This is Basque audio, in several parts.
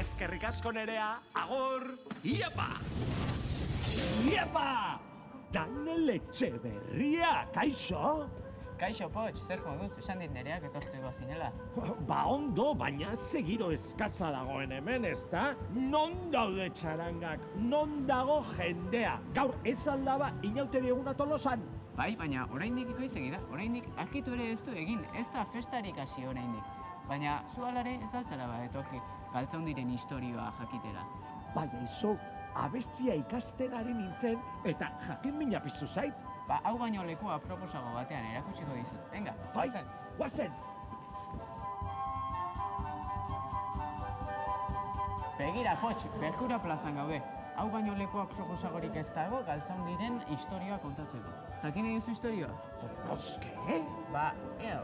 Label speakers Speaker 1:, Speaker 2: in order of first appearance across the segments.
Speaker 1: Eskerrik asko Nerea, agur! Iepa!
Speaker 2: Iepa! Daniel Etxeberria, kaixo?
Speaker 3: Kaixo, Potx, zer moduz, esan dit Nereak etortzeko zinela.
Speaker 2: Ba ondo, baina segiro eskasa dagoen hemen, ezta? Non daude txarangak, non dago jendea? Gaur ez aldaba inauteri eguna Tolosan?
Speaker 3: Bai, baina oraindik ikoizegi da, oraindik argitu ere ez du egin, ez da festarik hasi oraindik. Baina zu alare ez altzara ba etorki, Galtzaundiren historioa jakitera.
Speaker 2: Bai, aizu, abestia ikasten ari nintzen eta jakin mina piztu zait.
Speaker 3: Ba, hau baino lekua proposago batean erakutsiko dizut. Venga,
Speaker 2: Bai,
Speaker 3: guazen.
Speaker 2: guazen!
Speaker 3: Begira, Potx, Berjura plazan gaude. Hau baino lekuak proposagorik ez dago Galtzaundiren historioa kontatzeko. Jakin nahi duzu historioa?
Speaker 2: Noske?
Speaker 3: Ba, eo.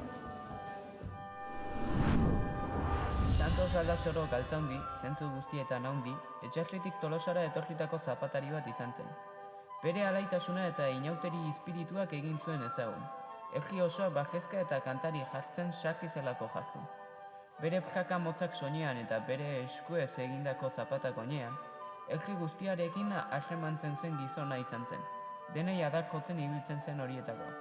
Speaker 3: Santos Aldasoro Galtzaundi, zentzu guztietan haundi, Etxerritik Tolosara etorritako zapatari bat izan zen. Bere alaitasuna eta inauteri espirituak egin zuen ezagun. Egi osoa bajezka eta kantari jartzen sarri zelako jartzen. Bere jaka motzak soinean eta bere eskuez egindako zapatak oinean, egi guztiarekin harremantzen zen gizona izan zen. Denei adar jotzen ibiltzen zen horietakoa.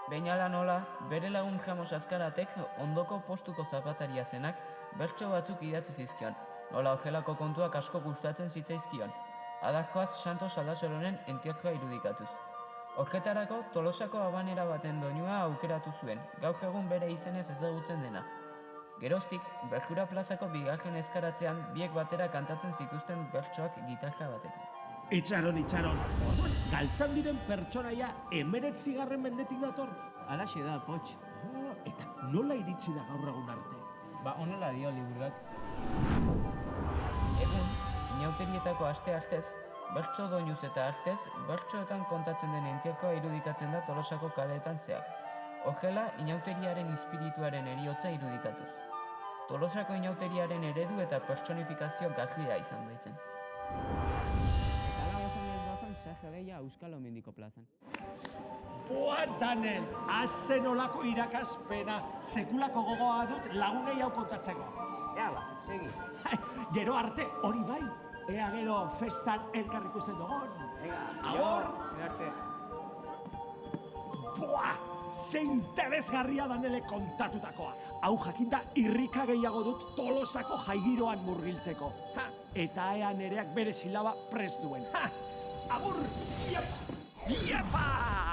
Speaker 3: Behin ala nola, bere lagun Ramos Azkaratek ondoko postuko zapataria zenak bertso batzuk idatzi zizkion, nola horrelako kontuak asko gustatzen zitzaizkion. Adarjoaz Santos Aldasororen entierroa irudikatuz. Horretarako Tolosako abanera baten doinua aukeratu zuen, gaur egun bere izenez ezagutzen dena. Geroztik, Berjura plazako bigarren eskaratzean biek batera kantatzen zituzten bertsoak gitarra batekin.
Speaker 2: Itxaron. Orduan, Galtzaundiren pertsonaia 19. mendetik dator?
Speaker 3: Alaxe da, Potx.
Speaker 2: Eta nola iritsi da gaur egun arte?
Speaker 3: Ba, honela dio liburuak. Egun, inauterietako aste artez, bertso doinuz eta artez, bertsoetan kontatzen den entierroa irudikatzen da Tolosako kaleetan zehar. Horrela, inauteriaren espirituaren heriotza irudikatuz. Tolosako inauteriaren eredu eta pertsonifikazio garria izan baitzen. Eta ala gozan doazan, Sajareia Euskal Omendiko plazan.
Speaker 2: Boa, Daniel, azen olako irakaspena, sekulako gogoa dut lagunei hau kontatzeko.
Speaker 3: Ea ba, segi.
Speaker 2: Gero arte, hori bai, ea gero festan elkar ikusten dugun.
Speaker 3: Venga,
Speaker 2: Agur!
Speaker 3: arte.
Speaker 2: Boa, ze interesgarria Daniele kontatutakoa. Hau jakinda irrika gehiago dut Tolosako jaigiroan murgiltzeko. Eta ea Nereak bere silaba prest duen. Agur! Iepa!